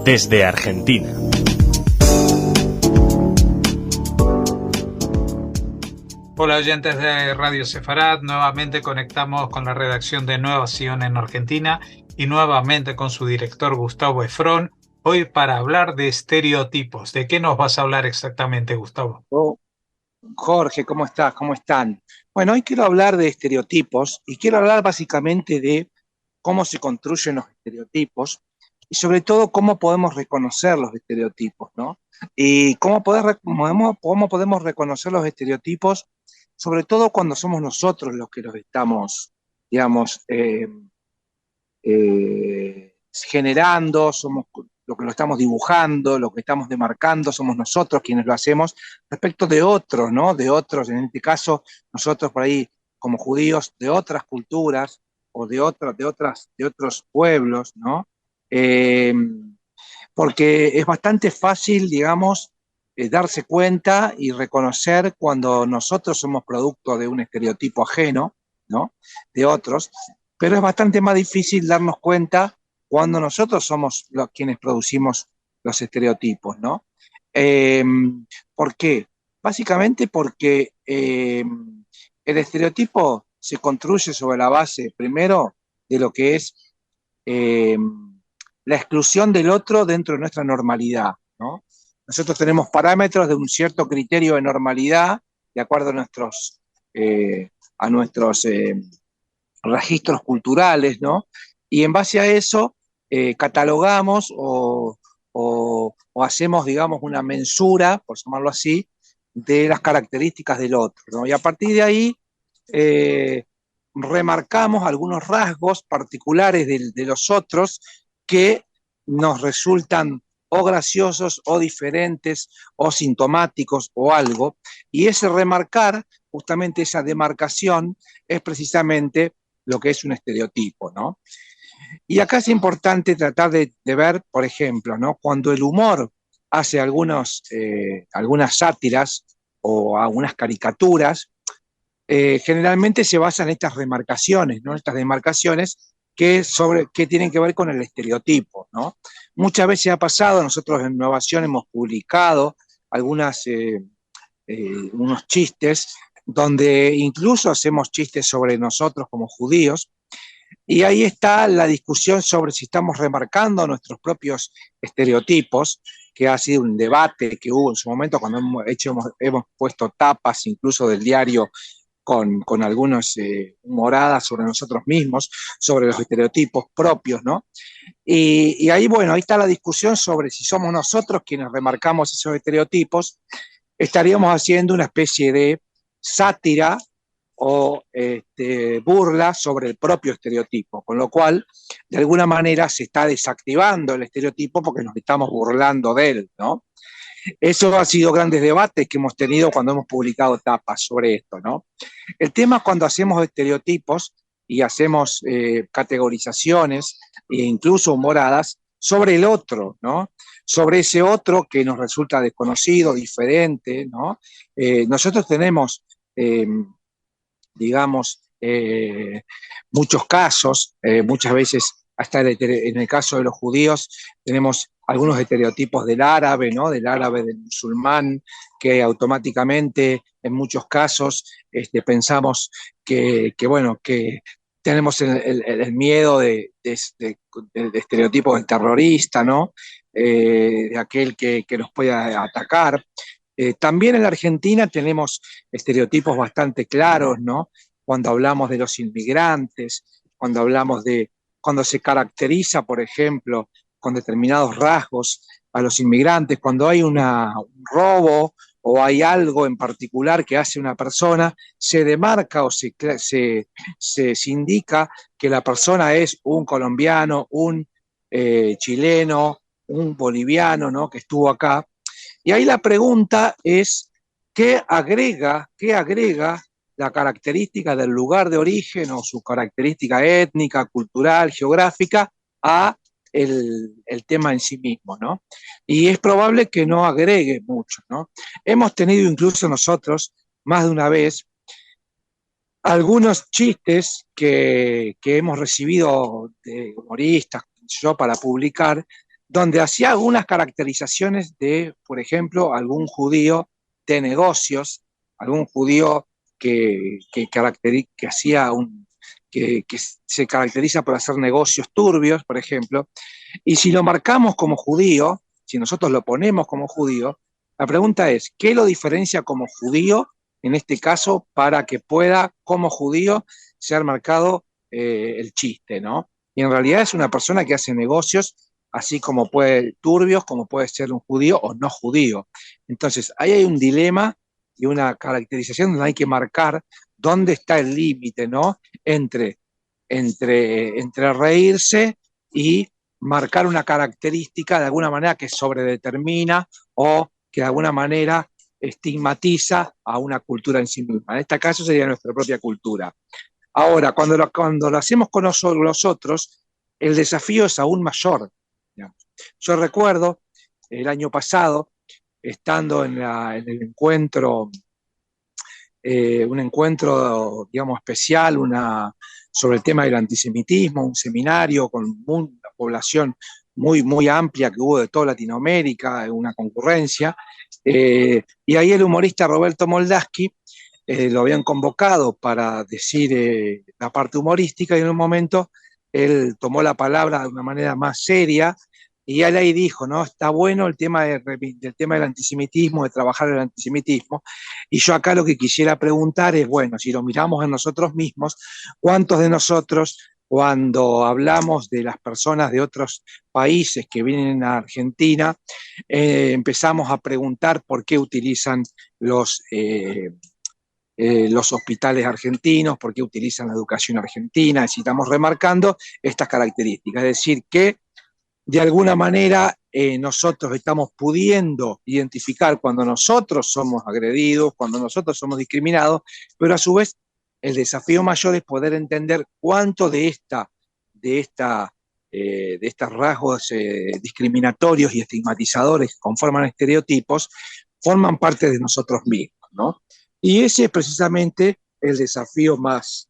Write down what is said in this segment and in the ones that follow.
desde Argentina. Hola oyentes de Radio Sefarad, nuevamente conectamos con la redacción de Nueva Sion en Argentina y nuevamente con su director Gustavo Efrón, hoy para hablar de estereotipos. ¿De qué nos vas a hablar exactamente, Gustavo? Oh, Jorge, ¿cómo estás? ¿Cómo están? Bueno, hoy quiero hablar de estereotipos y quiero hablar básicamente de cómo se construyen los estereotipos y sobre todo cómo podemos reconocer los estereotipos, ¿no? Y cómo podemos reconocer los estereotipos, sobre todo cuando somos nosotros los que los estamos, digamos, generando, somos lo que lo estamos dibujando, lo que estamos demarcando, somos nosotros quienes lo hacemos respecto de otros, ¿no? De otros, en este caso, nosotros por ahí como judíos de otras culturas o de otros pueblos, ¿no? Eh, Porque es bastante fácil, digamos, darse cuenta y reconocer cuando nosotros somos producto de un estereotipo ajeno, ¿no? De otros, pero es bastante más difícil darnos cuenta cuando nosotros somos los quienes producimos los estereotipos, ¿no? Eh, ¿Por qué? Básicamente porque el estereotipo se construye sobre la base, primero, de lo que es eh, la exclusión del otro dentro de nuestra normalidad, ¿no? Nosotros tenemos parámetros de un cierto criterio de normalidad, de acuerdo a nuestros registros culturales, ¿no? Y en base a eso catalogamos o hacemos, digamos, una mensura, por llamarlo así, de las características del otro, ¿no? Y a partir de ahí eh, remarcamos algunos rasgos particulares de los otros que nos resultan o graciosos o diferentes o sintomáticos o algo, y ese remarcar, justamente esa demarcación, es precisamente lo que es un estereotipo, ¿no? Y acá es importante tratar de ver, por ejemplo, ¿no? Cuando el humor hace algunas sátiras o algunas caricaturas, generalmente se basan en estas remarcaciones, ¿no? Estas demarcaciones que tienen que ver con el estereotipo, ¿no? Muchas veces ha pasado, nosotros en Innovación hemos publicado unos chistes donde incluso hacemos chistes sobre nosotros como judíos, y ahí está la discusión sobre si estamos remarcando nuestros propios estereotipos, que ha sido un debate que hubo en su momento cuando hemos puesto tapas incluso del diario con algunas humoradas sobre nosotros mismos, sobre los estereotipos propios, ¿no? Y ahí, bueno, ahí está la discusión sobre si somos nosotros quienes remarcamos esos estereotipos, estaríamos haciendo una especie de sátira o burla sobre el propio estereotipo, con lo cual, de alguna manera, se está desactivando el estereotipo porque nos estamos burlando de él, ¿no? Eso ha sido grandes debates que hemos tenido cuando hemos publicado tapas sobre esto, ¿no? El tema es cuando hacemos estereotipos y hacemos categorizaciones e incluso humoradas sobre el otro, ¿no? Sobre ese otro que nos resulta desconocido, diferente, ¿no? Nosotros tenemos, digamos, muchos casos, muchas veces, hasta en el caso de los judíos, tenemos algunos estereotipos del árabe, ¿no? Del árabe, del musulmán, que automáticamente, en muchos casos, pensamos bueno, que tenemos el miedo de estereotipos del terrorista, ¿no? De aquel que nos pueda atacar. También en la Argentina tenemos estereotipos bastante claros, ¿no? Cuando hablamos de los inmigrantes, cuando se caracteriza, por ejemplo, con determinados rasgos a los inmigrantes, cuando hay un robo o hay algo en particular que hace una persona, se demarca o se indica que la persona es un colombiano, un chileno, un boliviano, ¿no? Que estuvo acá. Y ahí la pregunta es, ¿qué agrega la característica del lugar de origen o su característica étnica, cultural, geográfica a el tema en sí mismo, ¿no? Y es probable que no agregue mucho, ¿no? Hemos tenido incluso nosotros, más de una vez, algunos chistes que hemos recibido de humoristas, yo para publicar, donde hacía algunas caracterizaciones de, por ejemplo, algún judío de negocios, algún judío que hacía que se caracteriza por hacer negocios turbios, por ejemplo, y si lo marcamos como judío, si nosotros lo ponemos como judío, la pregunta es, ¿qué lo diferencia como judío, en este caso, para que pueda, como judío, ser marcado el chiste, ¿no? Y en realidad es una persona que hace negocios, así como turbios, como puede ser un judío o no judío. Entonces, ahí hay un dilema y una caracterización donde hay que marcar dónde está el límite, ¿no? Entre reírse y marcar una característica de alguna manera que sobredetermina o que de alguna manera estigmatiza a una cultura en sí misma. En este caso sería nuestra propia cultura. Ahora, cuando lo hacemos con los otros, el desafío es aún mayor. Digamos. Yo recuerdo el año pasado, estando en el encuentro, un encuentro, digamos, especial, sobre el tema del antisemitismo, un seminario con una población muy, muy amplia que hubo de toda Latinoamérica, una concurrencia, y ahí el humorista Roberto Moldaski lo habían convocado para decir la parte humorística, y en un momento él tomó la palabra de una manera más seria, y él ahí dijo, ¿no? Está bueno el tema del tema del antisemitismo, de trabajar el antisemitismo, y yo acá lo que quisiera preguntar es, bueno, si lo miramos en nosotros mismos, ¿cuántos de nosotros, cuando hablamos de las personas de otros países que vienen a Argentina, empezamos a preguntar por qué utilizan los hospitales argentinos, por qué utilizan la educación argentina? Si estamos remarcando estas características, es decir, que de alguna manera nosotros estamos pudiendo identificar cuando nosotros somos agredidos, cuando nosotros somos discriminados, pero a su vez el desafío mayor es poder entender cuánto de estos rasgos discriminatorios y estigmatizadores que conforman estereotipos forman parte de nosotros mismos, ¿no? Y ese es precisamente el desafío más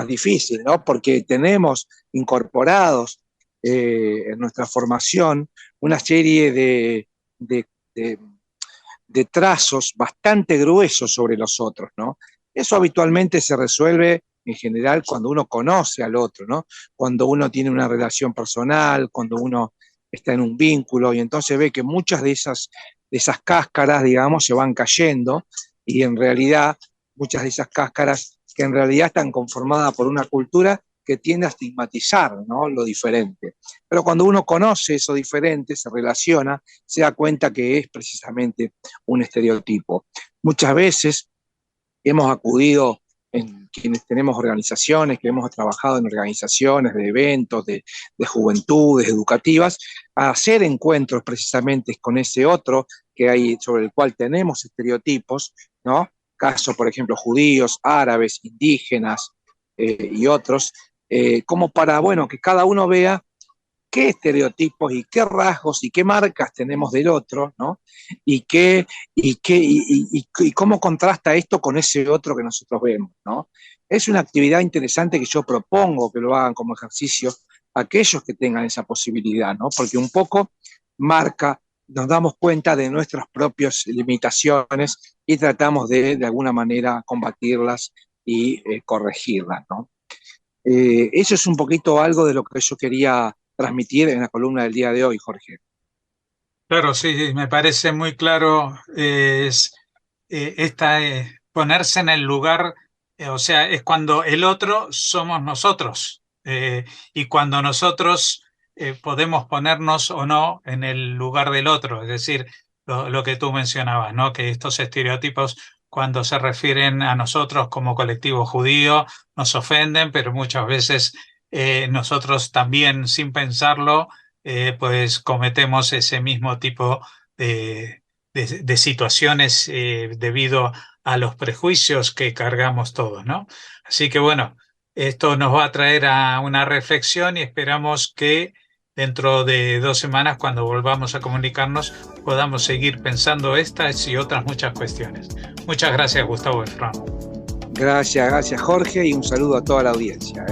difícil, ¿no? Porque tenemos incorporados en nuestra formación una serie de trazos bastante gruesos sobre los otros, ¿no? Eso habitualmente se resuelve en general cuando uno conoce al otro, ¿no? Cuando uno tiene una relación personal, cuando uno está en un vínculo, y entonces ve que muchas de esas cáscaras, digamos, se van cayendo, y en realidad muchas de esas cáscaras que en realidad están conformadas por una cultura que tiende a estigmatizar, ¿no?, lo diferente. Pero cuando uno conoce eso diferente, se relaciona, se da cuenta que es precisamente un estereotipo. Muchas veces hemos acudido, en quienes tenemos organizaciones, que hemos trabajado en organizaciones de eventos, de juventudes educativas, a hacer encuentros precisamente con ese otro que hay, sobre el cual tenemos estereotipos, ¿no? Casos, por ejemplo, judíos, árabes, indígenas y otros, como para, bueno, que cada uno vea qué estereotipos y qué rasgos y qué marcas tenemos del otro, ¿no? Y cómo contrasta esto con ese otro que nosotros vemos, ¿no? Es una actividad interesante que yo propongo que lo hagan como ejercicio aquellos que tengan esa posibilidad, ¿no? Porque un poco nos damos cuenta de nuestras propias limitaciones y tratamos de alguna manera combatirlas y corregirlas, ¿no? Eso es un poquito algo de lo que yo quería transmitir en la columna del día de hoy, Jorge. Claro, sí, me parece muy claro ponerse en el lugar, o sea, es cuando el otro somos nosotros, y cuando nosotros podemos ponernos o no en el lugar del otro, es decir, lo que tú mencionabas, ¿no? Que estos estereotipos, cuando se refieren a nosotros como colectivo judío, nos ofenden, pero muchas veces nosotros también, sin pensarlo, pues cometemos ese mismo tipo de situaciones debido a los prejuicios que cargamos todos, ¿no? Así que bueno, esto nos va a traer a una reflexión y esperamos que dentro de 2 semanas, cuando volvamos a comunicarnos, podamos seguir pensando estas y otras muchas cuestiones. Muchas gracias, Gustavo Efraín. Gracias, Jorge, y un saludo a toda la audiencia.